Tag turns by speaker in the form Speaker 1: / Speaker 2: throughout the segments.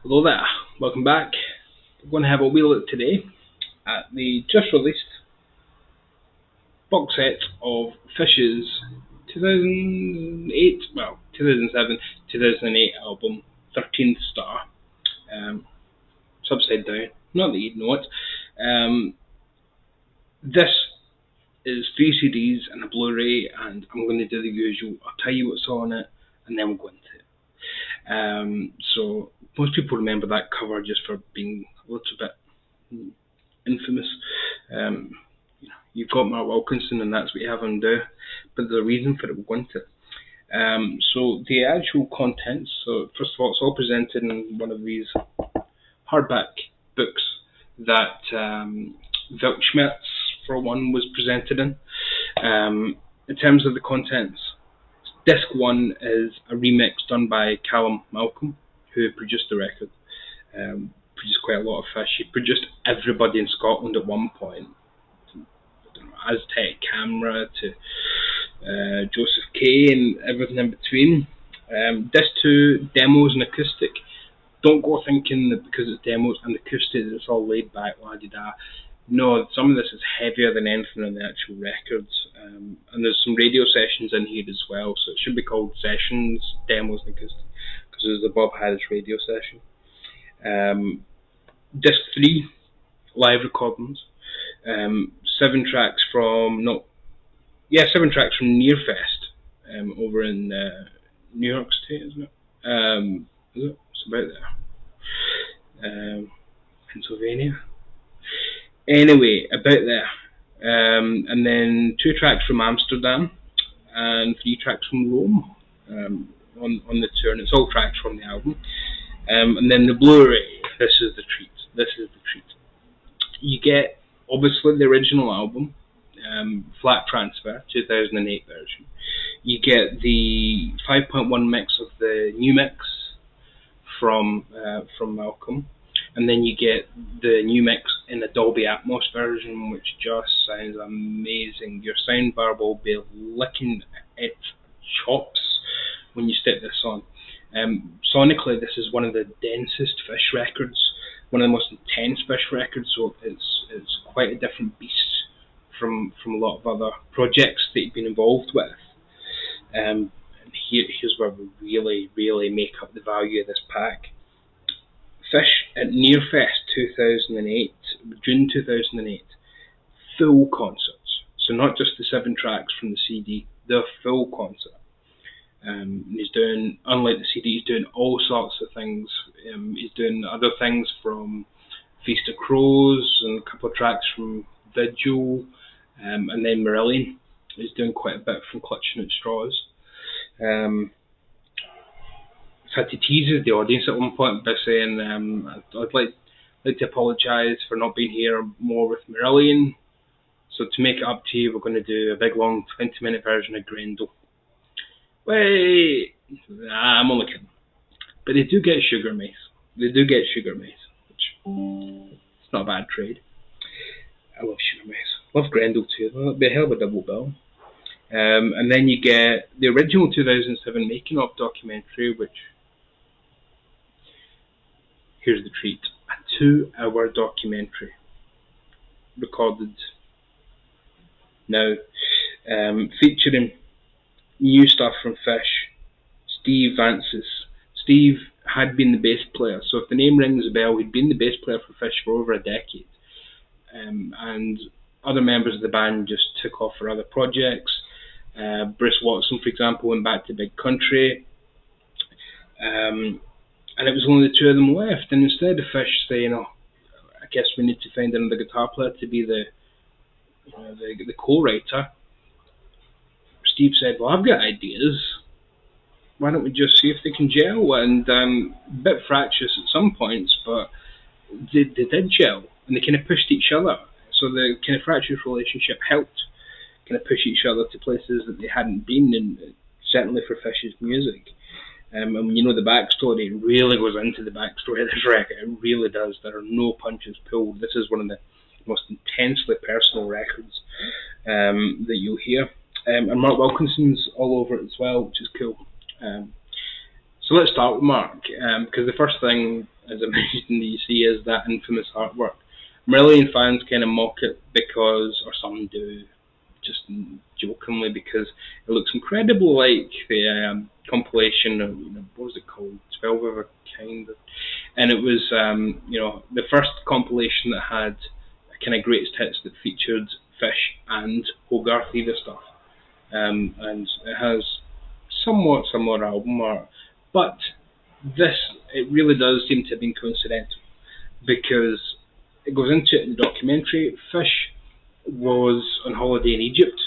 Speaker 1: Hello there, welcome back. We're going to have a wee look today at the just released box set of Fish's 2008, 2007, 2008 album, 13th Star. It's upside down, not that you'd know it. This is 3 CDs and a Blu-ray, and I'm going to do the usual. I'll tell you what's on it, and then we'll go into it. So most people remember that cover just for being a little bit infamous. You've got Mark Wilkinson, and that's what you have him do. But there's a reason for it. We'll go into it. So the actual contents. So first of all, it's all presented in one of these hardback books that Weltschmerz, for one, was presented in. In terms of the contents, Disc 1 is a remix done by Callum Malcolm, who produced the record. Produced quite a lot of Fish. He produced everybody in Scotland at one point. Aztec Camera to Joseph Kay and everything in between. Disc 2, demos and acoustic. Don't go thinking that because it's demos and acoustic it's all laid back, la-di-da. No, some of this is heavier than anything on the actual records. And there's some radio sessions in here as well, so it should be called Sessions, Demos and Acoustic, because it was the Bob Harris radio session. Disc 3, live recordings. 7 tracks from Nearfest over in New York State, isn't it? Is it? It's about there. Pennsylvania. Anyway, about there. And then 2 tracks from Amsterdam and 3 tracks from Rome on the tour, and it's all tracks from the album. And then the Blu-ray. This is the treat. You get obviously the original album, flat transfer, 2008 version. You get the 5.1 mix of the new mix from Malcolm, and then you get the new mix in the Dolby Atmos version, which just sounds amazing. Your soundbar will be licking its chops when you stick this on. Sonically, this is one of the densest Fish records, one of the most intense Fish records, so it's quite a different beast from a lot of other projects that you've been involved with. And here's where we really make up the value of this pack. Fish at Nearfest 2008, June 2008, full concerts. So not just the 7 tracks from the CD, the full concert. He's doing, unlike the CD, he's doing all sorts of things. He's doing other things from Feast of Crows and a couple of tracks from Vigil, and then Marillion. He's doing quite a bit from Clutching at Straws. Had to tease the audience at one point by saying I'd like to apologise for not being here more with Marillion. So to make it up to you, we're going to do a big long 20-minute version of Grendel. Wait, I'm only kidding. But they do get Sugar Mace. Which it's not a bad trade. I love Sugar Mace. Love Grendel too. That'll be a hell of a double bill. And then you get the original 2007 making of documentary, which, here's the treat, a 2-hour documentary recorded now, featuring new stuff from Fish. Steve Vances. Steve had been the bass player, so if the name rings a bell, he'd been the bass player for Fish for over a decade. And other members of the band just took off for other projects. Bruce Watson, for example, went back to Big Country. And it was only the 2 of them left. And instead of Fish saying, I guess we need to find another guitar player to be the co-writer, Steve said, well, I've got ideas. Why don't we just see if they can gel? And a bit fractious at some points, but they did gel, and they kind of pushed each other. So the kind of fractious relationship helped kind of push each other to places that they hadn't been, and certainly for Fish's music. And when you know the backstory, it really goes into the backstory of this record. It really does. There are no punches pulled. This is one of the most intensely personal records that you'll hear. And Mark Wilkinson's all over it as well, which is cool. So let's start with Mark, because the first thing as I mentioned, you see as that infamous artwork. Marillion fans kind of mock it because, or some do, just jokingly, because it looks incredibly like the compilation of, what was it called, 12 of a Kind, and it was the first compilation that had a kind of greatest hits that featured Fish and Hogarth either stuff, and it has somewhat similar album art, but it really does seem to have been coincidental, because it goes into it in the documentary. Fish was on holiday in Egypt,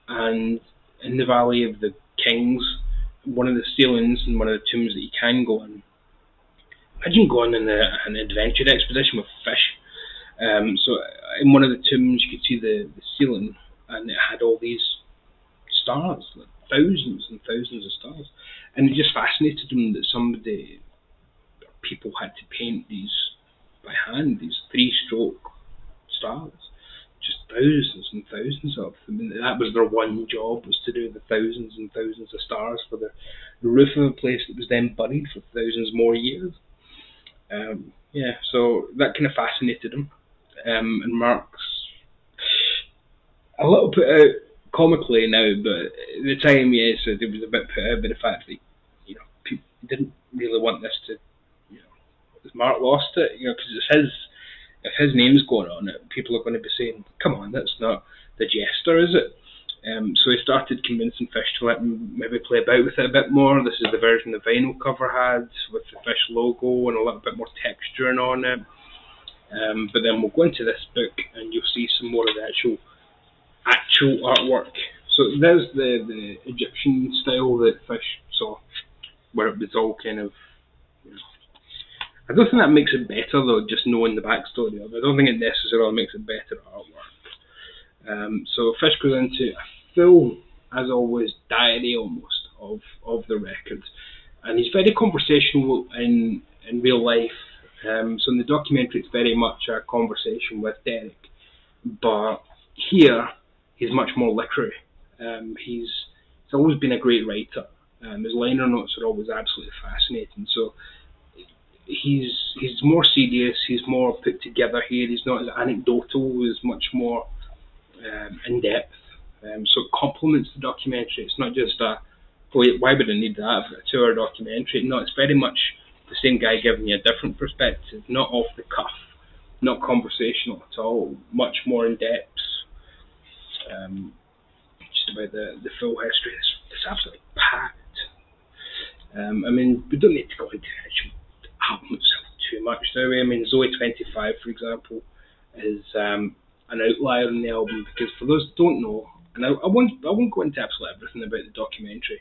Speaker 1: and in the Valley of the Kings, one of the ceilings in one of the tombs that you can go in. Imagine going on an adventure expedition with Fish. So in one of the tombs you could see the ceiling, and it had all these stars, like thousands and thousands of stars, and it just fascinated him that people had to paint these by hand, these 3-stroke stars, just thousands and thousands of them, and that was their one job, was to do the thousands and thousands of stars for the roof of a place that was then buried for thousands more years. So that kind of fascinated him, and Mark's a little put out comically now, but at the time, yes, it was a bit put out by the fact that people didn't really want this to, Mark lost it, because if his name's going on it, people are going to be saying, "Come on, that's not the Jester, is it?" So he started convincing Fish to let him maybe play about with it a bit more. This is the version the vinyl cover had, with the Fish logo and a little bit more texturing on it. But then we'll go into this book and you'll see some more of the actual artwork. So there's the Egyptian style that Fish saw, where it was all kind of, I don't think that makes it better though, just knowing the backstory of it. I don't think it necessarily makes it better artwork. So Fish goes into a full, as always, diary almost of the records, and he's very conversational in real life. So in the documentary it's very much a conversation with Derek, but here he's much more literary. He's always been a great writer. His liner notes are always absolutely fascinating. So he's more serious, he's more put together here, he's not as anecdotal, he's much more in depth. So it complements the documentary. It's not just why would I need that for a 2-hour documentary? No, it's very much the same guy giving you a different perspective, not off the cuff, not conversational at all, much more in depth. Just about the full history. It's absolutely packed. We don't need to go into the actual album itself too much, do we? Zoe 25, for example, is an outlier in the album, because for those who don't know, and I won't go into absolutely everything about the documentary,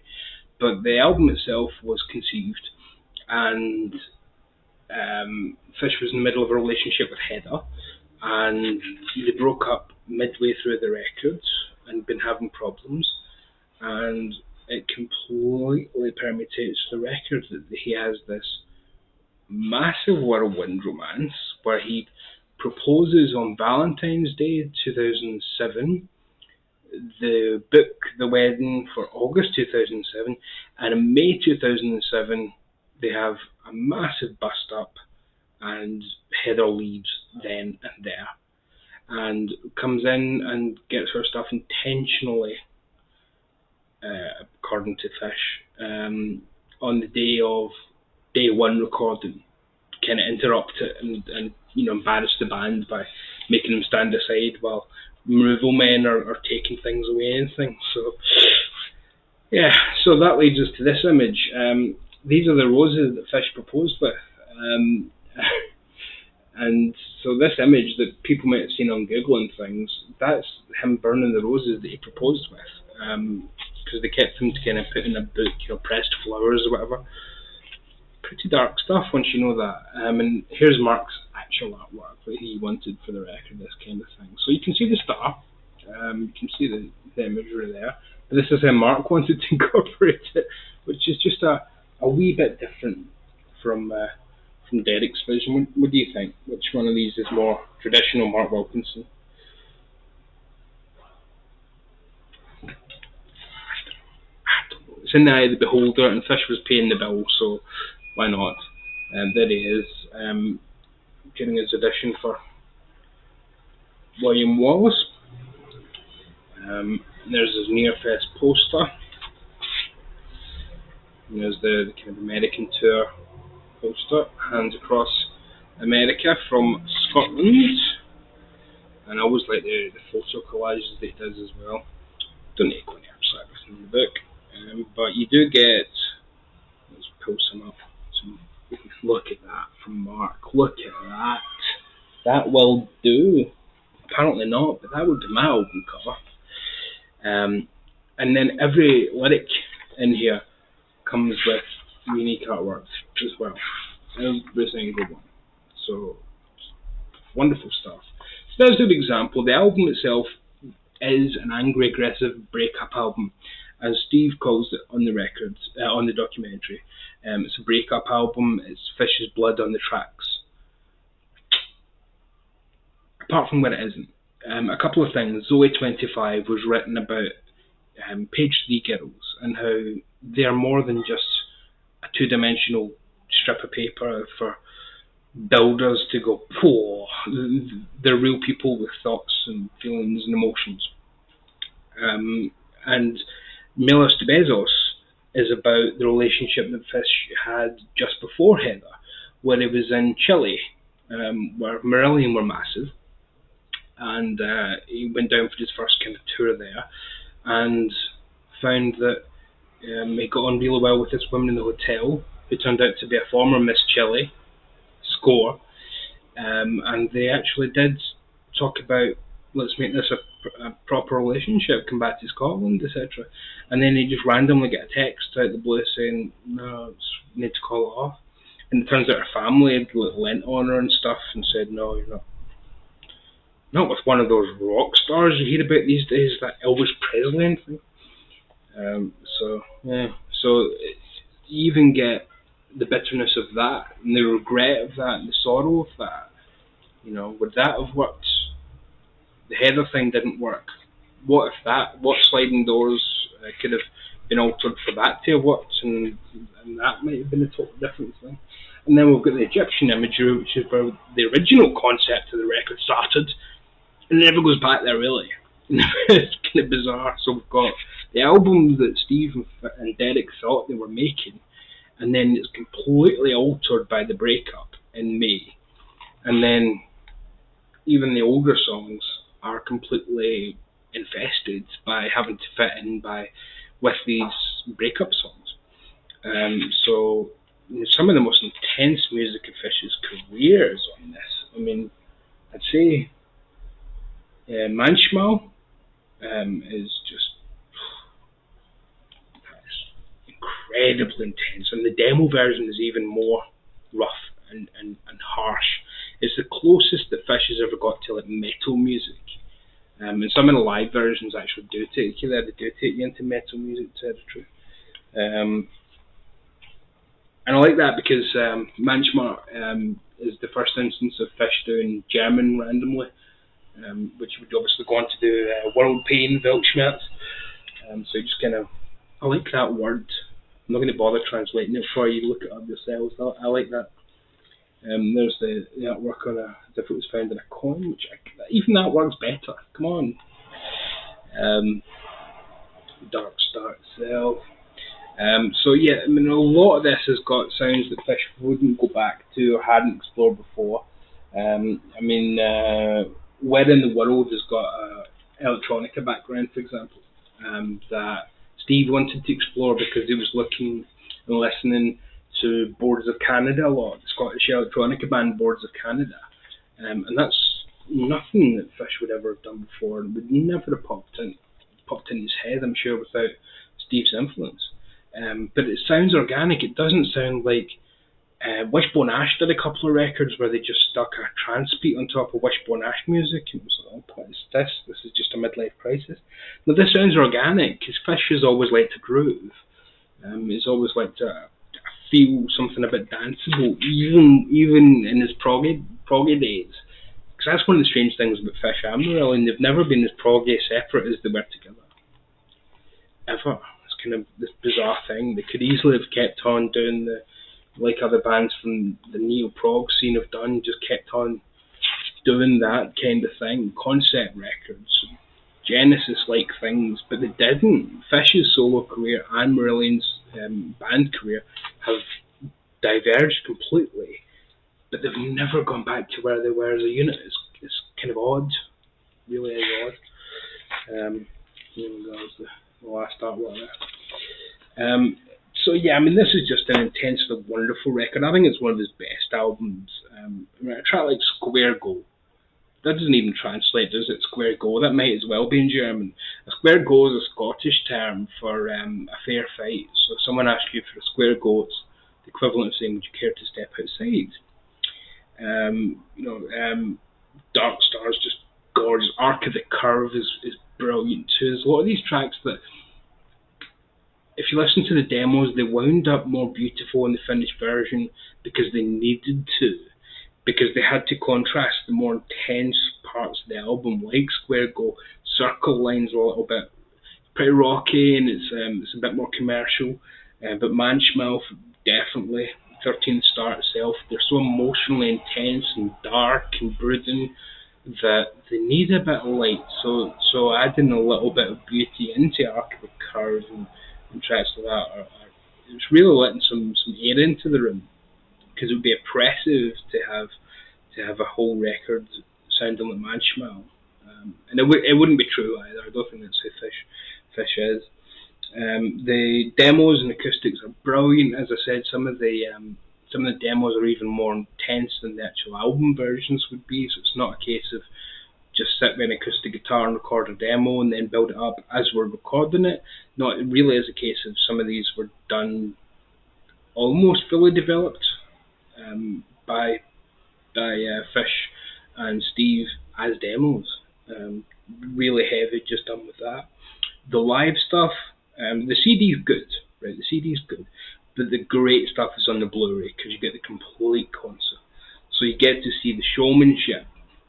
Speaker 1: but the album itself was conceived, and Fish was in the middle of a relationship with Heather, and they broke up midway through the records and been having problems, and it completely permutates the record that he has this massive whirlwind romance where he proposes on Valentine's Day 2007, the book The Wedding for August 2007, and in May 2007 they have a massive bust up, and Heather leaves then and there, and comes in and gets her stuff intentionally, according to Fish, on the day of day one recording, kind of interrupt it and embarrass the band by making them stand aside while removal men are taking things away and things. So that leads us to this image. These are the roses that Fish proposed with. And so this image that people might have seen on Google and things, that's him burning the roses that he proposed with. Because they kept him to kind of put in a book, pressed flowers or whatever. Pretty dark stuff once you know that. And here's Mark's actual artwork that he wanted for the record, this kind of thing. So you can see the star, you can see the imagery there. But this is how Mark wanted to incorporate it, which is just a wee bit different from Derek's vision. What do you think? Which one of these is more traditional Mark Wilkinson? I don't know. It's in the eye of the beholder, and Fish was paying the bill, so why not? There he is. during his audition for William Wallace. There's his Nearfest poster. And there's the kind of American tour poster, hands across America from Scotland. And I always like the photo collages that he does as well. Don't need to go into everything in the book, but you do get. Let's pull some up. Look at that from Mark. Look at that. That will do. Apparently not, but that would be my album cover. And then every lyric in here comes with unique artwork as well. Every single one. So, wonderful stuff. So there's a good example. The album itself is an angry, aggressive breakup album, as Steve calls it on the record, on the documentary. It's a breakup album. It's Fish's blood on the tracks. Apart from what it isn't, a couple of things. Zoe 25 was written about page 3 girls and how they are more than just a two-dimensional strip of paper for builders to go, oh, they're real people with thoughts and feelings and emotions. And Milos to Bezos is about the relationship that Fish had just before Heather, where he was in Chile, where Marillion were massive, and he went down for his first kind of tour there, and found that he got on really well with this woman in the hotel, who turned out to be a former Miss Chile, Score, and they actually did talk about, let's make this a proper relationship, come back to Scotland, etc. And then he just randomly get a text out of the blue saying, no, we need to call it off. And it turns out her family had lent on her and stuff and said, no, you're not with one of those rock stars you hear about these days, that Elvis Presley and thing. So you even get the bitterness of that, and the regret of that, and the sorrow of that. Would that have worked? The Heather thing didn't work. What sliding doors could have been altered for that to have worked, and that might have been a totally different thing. And then we've got the Egyptian imagery, which is where the original concept of the record started, and it never goes back there really. It's kind of bizarre. So we've got the album that Steve and Derek thought they were making, and then it's completely altered by the breakup in May. And then even the older songs are completely infested by having to fit in with these breakup songs. So some of the most intense music of Fish's career is on this. I mean, I'd say Manchmal is just incredibly intense, and the demo version is even more rough and harsh. It's the closest that Fish has ever got to like metal music. And some of the live versions actually do take you there. They do take you into metal music territory. And I like that because Manchmal is the first instance of Fish doing German randomly, which would obviously go on to do World Pain, Weltschmerz. So you just kind of, I like that word. I'm not going to bother translating it for you. Look it up yourselves. I like that. There's the artwork on as if it was found in a coin, which even that works better. Come on. Dark Star itself. So yeah, I mean, a lot of this has got sounds that Fish wouldn't go back to or hadn't explored before. I mean, Where in the World has got a electronica background, for example, that Steve wanted to explore because he was looking and listening to Boards of Canada a lot, the Scottish electronica band Boards of Canada, and that's nothing that Fish would ever have done before, and would never have popped in his head, I'm sure, without Steve's influence. But it sounds organic. It doesn't sound like Wishbone Ash did a couple of records where they just stuck a trance beat on top of Wishbone Ash music, and it was like, oh, what is this? This is just a midlife crisis. But this sounds organic, because Fish has always liked to groove. He's always liked to feel something a bit danceable, even in his proggy days. Because that's one of the strange things about Fish and Marillion. They've never been as proggy separate as they were together. Ever. It's kind of this bizarre thing. They could easily have kept on doing the like other bands from the neo-prog scene have done, just kept on doing that kind of thing, concept records, Genesis-like things, but they didn't. Fish's solo career and Marillion's band career have diverged completely, but they've never gone back to where they were as a unit. It's kind of odd, really is odd. Here we go, the last artwork there. So yeah, I mean, this is just an intensely wonderful record. I think it's one of his best albums. I mean, a track like Square Go, that doesn't even translate, does it? Square Go, that might as well be in German. A square go is a Scottish term for a fair fight. So if someone asks you for a square go, it's the equivalent of saying, would you care to step outside? Dark Star's just gorgeous. Arc of the Curve is brilliant too. There's a lot of these tracks that, if you listen to the demos, they wound up more beautiful in the finished version because they needed to. Because they had to contrast the more intense parts of the album, like Square Go. Circle Line's a little bit pretty rocky, and it's a bit more commercial. But Manchmouth, definitely. 13th Star itself, they're so emotionally intense and dark and brooding that they need a bit of light. So adding a little bit of beauty into Arc of the Curve and tracks like that, it's really letting some air into the room. Because it would be oppressive to have a whole record sounding like Manchmal, and it wouldn't be true either. I don't think that's who Fish is. The demos and acoustics are brilliant. As I said, some of the demos are even more intense than the actual album versions would be. So it's not a case of just sit with an acoustic guitar and record a demo and then build it up as we're recording it. No, it really is a case of some of these were done almost fully developed by Fish and Steve as demos. Really heavy, just done with that. The live stuff, the CD is good, right? The CD is good, but the great stuff is on the Blu-ray because you get the complete concert. So you get to see the showmanship,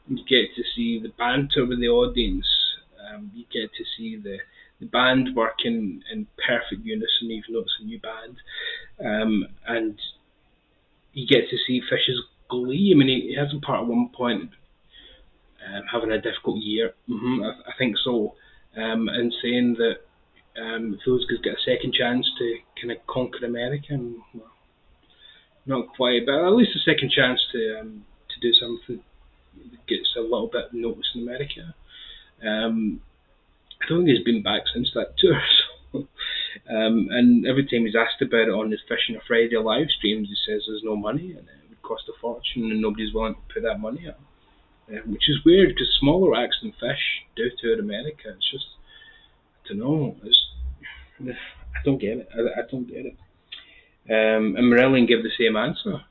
Speaker 1: you get to see the banter with the audience, you get to see the band working in perfect unison, even though it's a new band, and you get to see Fish's glee. I mean, he has a part at one point having a difficult year. I think so. And saying that if those guys get a second chance to kind of conquer America, and well, not quite, but at least a second chance to do something that gets a little bit noticed in America. I don't think he's been back since that tour. So. And every time he's asked about it on his Fish on a Friday live streams, he says there's no money and it would cost a fortune and nobody's willing to put that money up. Which is weird because smaller acts than Fish do tour America. It's just, I don't know. I don't get it. I don't get it. And Marillion give the same answer,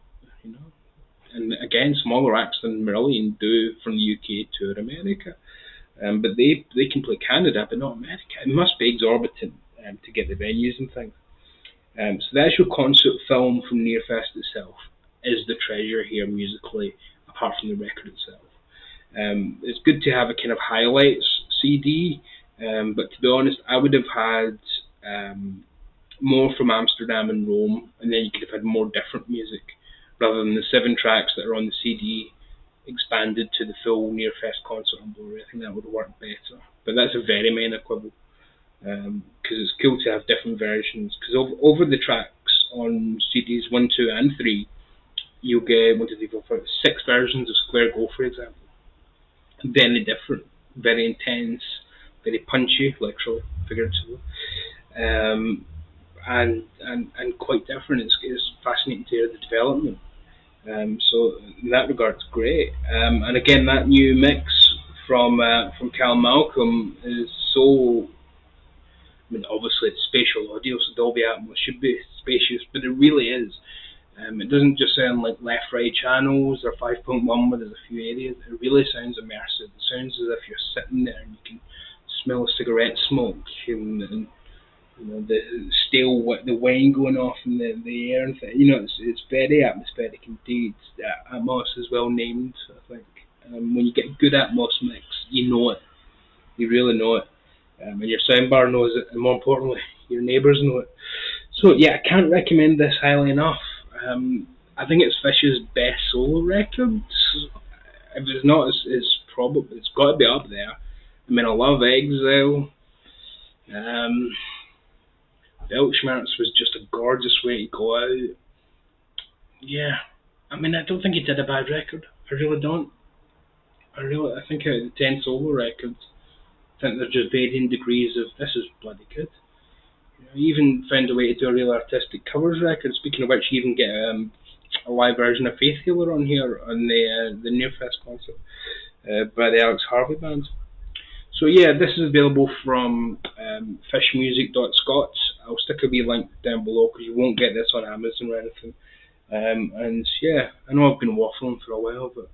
Speaker 1: you know. And again, smaller acts than Marillion do from the UK tour America. But they can play Canada, but not America. It must be exorbitant to get the venues and things. So the actual concert film from Nearfest itself is the treasure here musically, apart from the record itself. It's good to have a kind of highlights CD, but to be honest, I would have had more from Amsterdam and Rome, and then you could have had more different music, rather than the 7 tracks that are on the CD expanded to the full Nearfest concert on Blu-ray. I think that would work better. But that's a very minor quibble, because it's cool to have different versions. Because over the tracks on CDs 1, 2, and 3, you'll get 6 versions of Square Go, for example. Very different, very intense, very punchy, literally, figuratively, and quite different. It's fascinating to hear the development. So in that regard, it's great. And again, that new mix from Cal Malcolm is so. I mean, obviously it's spatial audio, so Dolby Atmos should be spacious, but it really is. It doesn't just sound like left-right channels or 5.1 where there's a few areas. It really sounds immersive. It sounds as if you're sitting there and you can smell cigarette smoke and you know the wine going off in the air and you know it's very atmospheric indeed. Atmos is well named, I think. When you get a good Atmos mix, you know it. You really know it. And your soundbar knows it, and more importantly, your neighbours know it. So yeah, I can't recommend this highly enough. I think it's Fish's best solo record. If it's not, it's got to be up there. I mean, I love Exile. Um, Weltschmerz was just a gorgeous way to go out. Yeah, I mean, I don't think he did a bad record. I really don't. I think out of the 10 solo records, I think they're just varying degrees of this is bloody good. He even found a way to do a real artistic covers record. Speaking of which, you even get a live version of Faith Healer on here on the Nearfest concert by the Alex Harvey Band. So yeah, this is available from fishmusic.scot. I'll stick a wee link down below because you won't get this on Amazon or anything. And yeah, I know I've been waffling for a while, but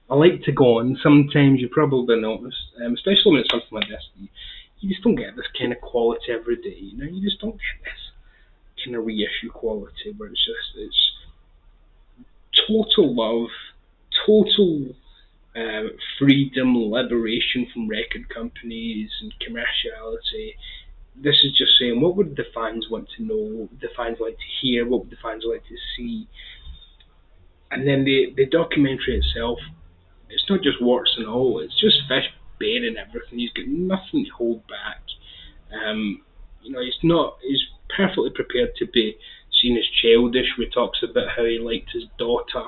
Speaker 1: I like to go on. Sometimes you probably noticed, especially when it's something like this, you just don't get this kind of quality every day. You know, you just don't get this kind of reissue quality where it's total love, total freedom, liberation from record companies and commerciality. This is just saying, what would the fans want to know? What would the fans like to hear? What would the fans like to see? And then the documentary itself, it's not just warts and all. It's just Fish bearing everything. He's got nothing to hold back. He's perfectly prepared to be seen as childish. We talks about how he liked his daughter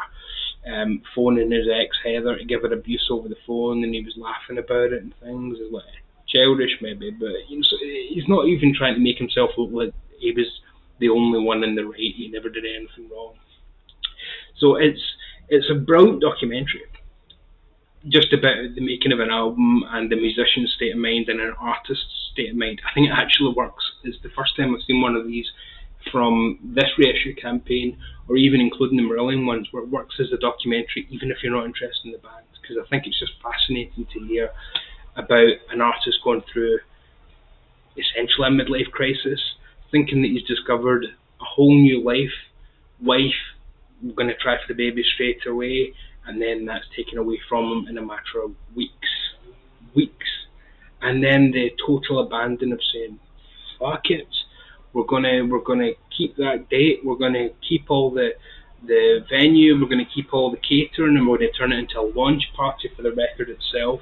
Speaker 1: phoning his ex Heather to give her abuse over the phone, and he was laughing about it and things. It's like childish maybe, but so he's not even trying to make himself look like he was the only one in the right. He never did anything wrong. So it's a brilliant documentary, just about the making of an album and the musician's state of mind and an artist's state of mind. I think it actually works. It's the first time I've seen one of these from this reissue campaign, or even including the Marillion ones, where it works as a documentary, even if you're not interested in the band, because I think it's just fascinating to hear about an artist going through essentially a midlife crisis, thinking that he's discovered a whole new wife, going to try for the baby straight away, and then that's taken away from him in a matter of weeks, and then the total abandon of saying, fuck it, we're gonna keep that date, we're gonna keep all the venue, we're gonna keep all the catering, and we're gonna turn it into a launch party for the record itself,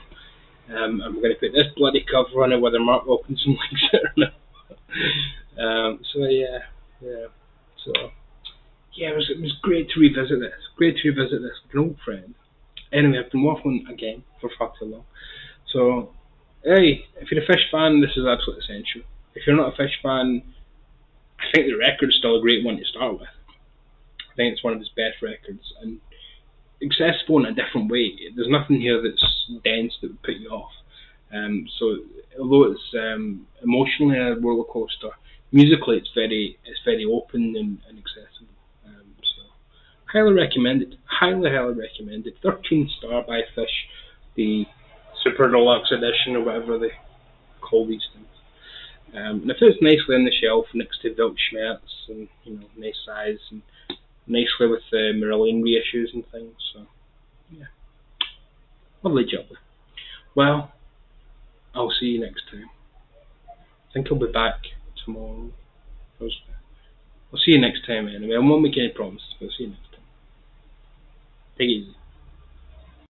Speaker 1: and we're gonna put this bloody cover on it, whether Mark Wilkinson likes it or not. So it was great to revisit this. Great to revisit this with an old friend. Anyway, I've been waffling again for far too long. So, hey, if you're a Fish fan, this is absolutely essential. If you're not a Fish fan, I think the record's still a great one to start with. I think it's one of his best records, and accessible in a different way. There's nothing here that's dense that would put you off. So, although it's emotionally a roller coaster, musically it's very open and accessible. Highly recommended. Highly recommended. 13-star by Fish, the Super Deluxe edition or whatever they call these things. And it fits nicely on the shelf next to Weltschmerz, and nice size and nicely with the Marillion reissues and things. So yeah, lovely job. Well, I'll see you next time. I think I'll be back tomorrow, Thursday. I'll see you next time anyway. I won't make any promises, but I'll see you next time. Take it easy.